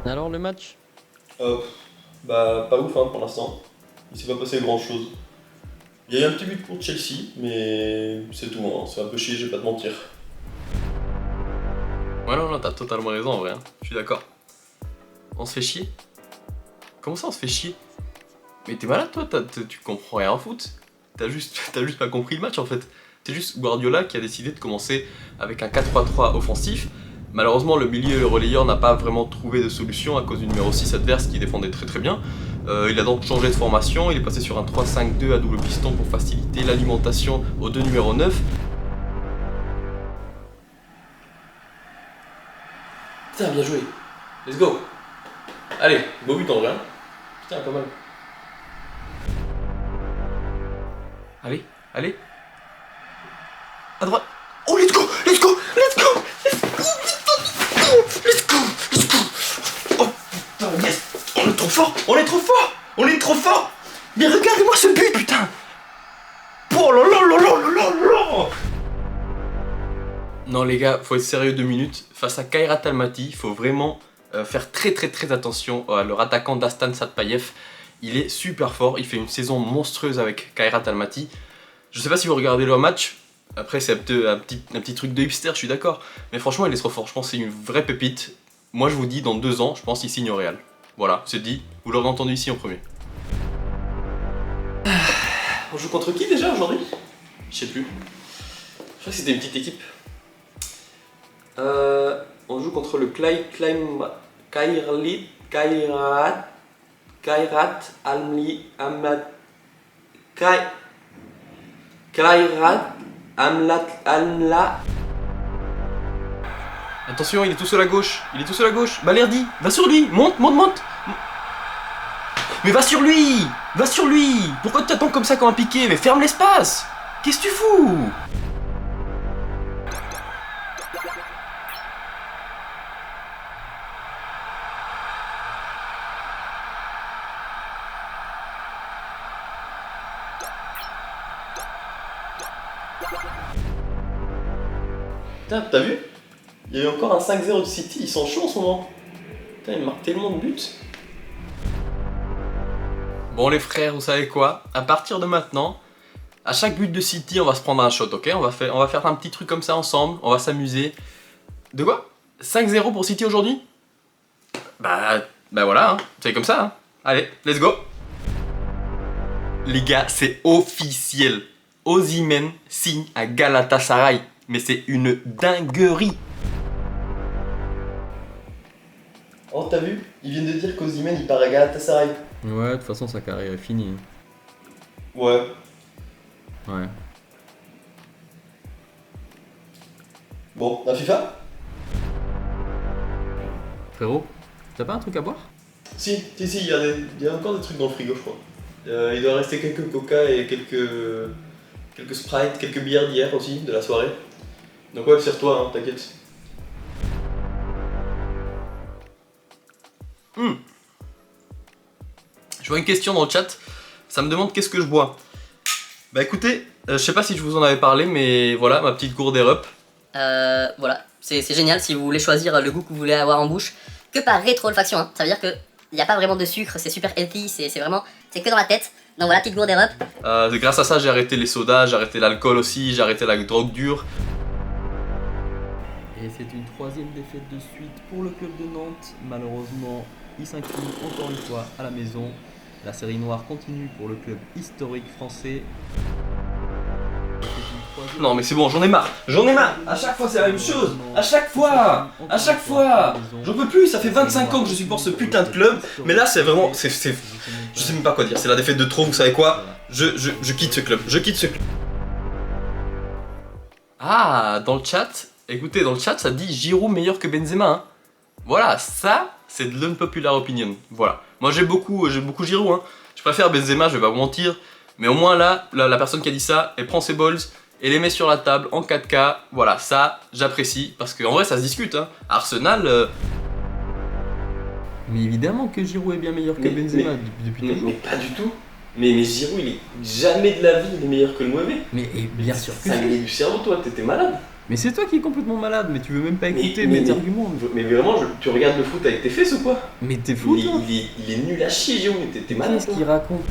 Alors le match? Euh, Bah, pas ouf hein, pour l'instant. Il s'est pas passé grand chose. Il y a eu un petit but pour Chelsea, mais c'est tout, hein. C'est un peu chier, je vais pas te mentir. Ouais, non, t'as totalement raison en vrai, hein. Je suis d'accord. On se fait chier? Comment ça on se fait chier? Mais t'es malade toi, tu comprends rien en foot. T'as juste pas compris le match en fait. C'est juste Guardiola qui a décidé de commencer avec un 4-3-3 offensif. Malheureusement, le milieu et le relayeur n'a pas vraiment trouvé de solution à cause du numéro 6 adverse qui défendait très très bien. Il a donc changé de formation, il est passé sur un 3-5-2 à double piston pour faciliter l'alimentation aux deux numéros 9. Putain, bien joué. Let's go. Allez, beau but en vrai. Hein. Putain, pas mal. Allez, allez. À droite. Oh, let's go, let's go, let's go, let's go, let's go, let's go. Oh putain, yes. On est trop fort, on est trop fort, on est trop fort. Mais regardez-moi ce but, putain. Oh là là là là là là. Non les gars, faut être sérieux 2 minutes. Face à Kairat Almaty, il faut vraiment faire très attention à leur attaquant Dastan Satpayev. Il est super fort, il fait une saison monstrueuse avec Kairat Almaty. Je sais pas si vous regardez leur match, après c'est un petit truc de hipster, je suis d'accord. Mais franchement il est trop fort, je pense que c'est une vraie pépite. Moi je vous dis, dans 2 ans, je pense qu'il signe au Real. Voilà, c'est dit, vous l'aurez entendu ici en premier. On joue contre qui déjà aujourd'hui? Je sais plus. Je crois que c'était une petite équipe. On joue contre le Kairat Amla. Attention, il est tout seul à gauche. Il est tout seul à gauche. Balerdi, va sur lui. Monte, monte, monte. Mais va sur lui. Va sur lui. Pourquoi tu t'attends comme ça comme un piqué? Mais ferme l'espace. Qu'est-ce que tu fous? Putain, t'as vu? Il y a eu encore un 5-0 de City, ils sont chauds en ce moment. Putain, ils marquent tellement de buts. Bon les frères, vous savez quoi? À partir de maintenant, à chaque but de City, on va se prendre un shot, ok? On va faire un petit truc comme ça ensemble, on va s'amuser. De quoi? 5-0 pour City aujourd'hui? Bah voilà, hein. C'est comme ça. Hein. Allez, let's go. Les gars, c'est officiel. Osimhen signe à Galatasaray. Mais c'est une dinguerie. Oh, t'as vu? Ils viennent de dire qu'Osimhen il part à Galatasaray. Ouais, de toute façon sa carrière est finie. Ouais. Ouais. Bon, un FIFA? Frérot, t'as pas un truc à boire? Si, il y a encore des trucs dans le frigo, je crois. Il doit rester quelques coca et quelques Sprite, quelques bières d'hier aussi, de la soirée. Donc ouais, sers-toi, hein, t'inquiète. Je vois une question dans le chat. Ça me demande qu'est-ce que je bois. Bah écoutez, je sais pas si je vous en avais parlé, mais voilà, ma petite gourde Up. Voilà, c'est génial si vous voulez choisir le goût que vous voulez avoir en bouche, que par rétro-olfaction, hein. Ça veut dire qu'il n'y a pas vraiment de sucre, c'est super healthy, c'est que dans la tête. Donc voilà, petite gourde Up. Grâce à ça, j'ai arrêté les sodas, j'ai arrêté l'alcool aussi, j'ai arrêté la drogue dure. Et c'est une 3e défaite de suite pour le club de Nantes. Malheureusement, il s'incline encore une fois à la maison. La série noire continue pour le club historique français. Non mais c'est bon, j'en ai marre. À chaque fois c'est la même chose. À chaque fois. J'en peux plus, ça fait 25 ans que je supporte ce putain de club. Mais là c'est vraiment, je sais même pas quoi dire. C'est la défaite de trop, vous savez quoi? Je quitte ce club. Ah, dans le chat, écoutez, dans le chat ça dit Giroud meilleur que Benzema. Hein. Voilà, ça c'est de l'unpopular opinion. Voilà. Moi j'aime beaucoup Giroud. Hein. Je préfère Benzema, je vais pas vous mentir. Mais au moins là, la personne qui a dit ça, elle prend ses balls et les met sur la table en 4K. Voilà, ça j'apprécie. Parce qu'en vrai ça se discute. Hein. Arsenal. Mais évidemment que Giroud est bien meilleur que Benzema depuis Mais toujours. pas du tout. Mais Giroud, il est jamais de la vie il est meilleur que le 9. Mais et bien sûr que Ça si. met du cerveau, toi, t'es malade. Mais c'est toi qui es complètement malade, mais tu veux même pas écouter mais- mes arguments. Mais vraiment, tu regardes le foot avec tes fesses ou quoi? Mais t'es fou, toi. Il est nul à chier, Giroud, t'es malade. Qu'est-ce qu'il raconte?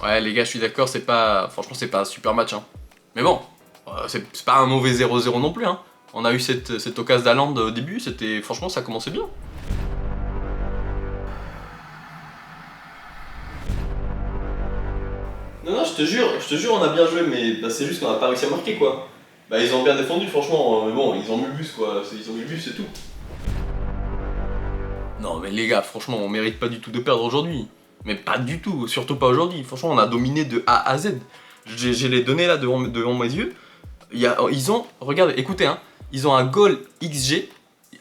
Ouais, les gars, je suis d'accord, franchement, c'est pas un super match. Hein. Mais bon, c'est pas un mauvais 0-0 non plus. Hein. On a eu cette occasion d'Haaland au début, franchement, ça commençait bien. Non, je te jure, on a bien joué, mais bah, c'est juste qu'on a pas réussi à marquer, quoi. Bah, ils ont bien défendu, franchement, mais bon, ils ont mis le bus, quoi. Ils ont mis le bus, c'est tout. Non, mais les gars, franchement, on mérite pas du tout de perdre aujourd'hui. Mais pas du tout, surtout pas aujourd'hui. Franchement, on a dominé de A à Z. J'ai les données là devant mes yeux. Regardez, écoutez, hein, ils ont un goal XG,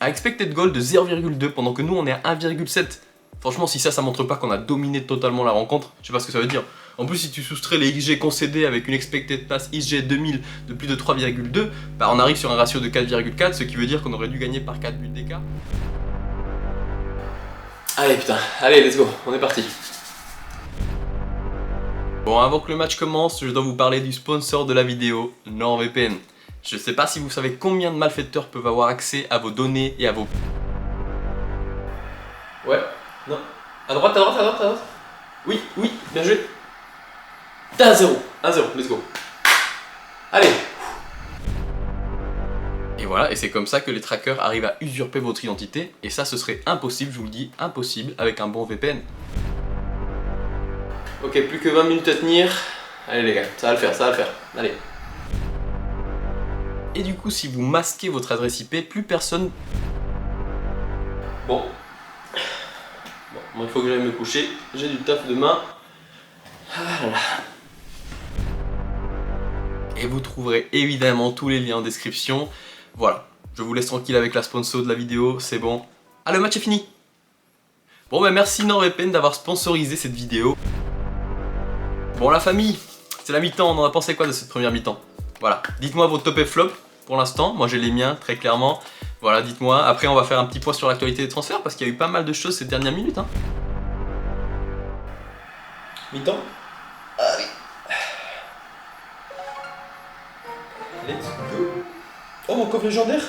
un expected goal de 0,2 pendant que nous on est à 1,7. Franchement, si ça montre pas qu'on a dominé totalement la rencontre, je sais pas ce que ça veut dire. En plus, si tu soustrais les XG concédés avec une expected pass XG 2000 de plus de 3,2, bah on arrive sur un ratio de 4,4, ce qui veut dire qu'on aurait dû gagner par 4 buts d'écart. Allez putain, allez let's go, on est parti. Bon, avant que le match commence, je dois vous parler du sponsor de la vidéo, NordVPN. Je sais pas si vous savez combien de malfaiteurs peuvent avoir accès à vos données et à vos... Ouais, non. À droite, à droite, à droite, à droite. Oui, bien joué. T'es à 0, let's go. Allez. Et voilà, et c'est comme ça que les trackers arrivent à usurper votre identité, et ça ce serait impossible, je vous le dis, impossible avec un bon VPN. Ok, plus que 20 minutes à tenir. Allez les gars, ça va le faire, allez. Et du coup, si vous masquez votre adresse IP, plus personne... Bon, moi il faut que j'aille me coucher, j'ai du taf demain. Voilà. Et vous trouverez évidemment tous les liens en description. Voilà, je vous laisse tranquille avec la sponsor de la vidéo, c'est bon. Ah, le match est fini. Bon bah merci NordVPN d'avoir sponsorisé cette vidéo. Bon la famille, c'est la mi-temps, on en a pensé quoi de cette première mi-temps? Voilà, dites-moi vos top et flop pour l'instant, moi j'ai les miens très clairement. Voilà, dites-moi, après on va faire un petit point sur l'actualité des transferts parce qu'il y a eu pas mal de choses ces dernières minutes. Hein. Mi-temps? Ah oui. Let's go. Oh mon coffre légendaire,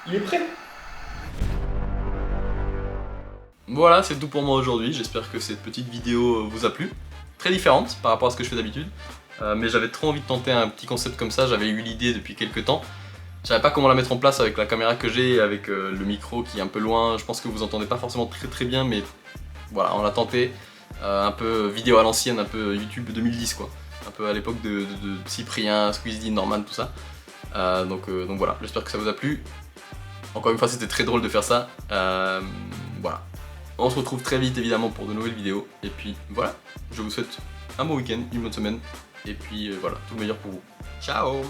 il est prêt. Voilà, c'est tout pour moi aujourd'hui, j'espère que cette petite vidéo vous a plu. Très différente par rapport à ce que je fais d'habitude, mais j'avais trop envie de tenter un petit concept comme ça, j'avais eu l'idée depuis quelques temps. Je savais pas comment la mettre en place avec la caméra que j'ai, avec le micro qui est un peu loin, je pense que vous entendez pas forcément très bien, mais voilà, on l'a tenté, un peu vidéo à l'ancienne, un peu YouTube 2010 quoi, un peu à l'époque de Cyprien, Squeezie, Norman, tout ça. Donc voilà, j'espère que ça vous a plu. Encore une fois, c'était très drôle de faire ça, voilà. On se retrouve très vite évidemment pour de nouvelles vidéos. Et puis voilà, je vous souhaite un bon week-end, une bonne semaine. Et puis voilà, tout le meilleur pour vous. Ciao!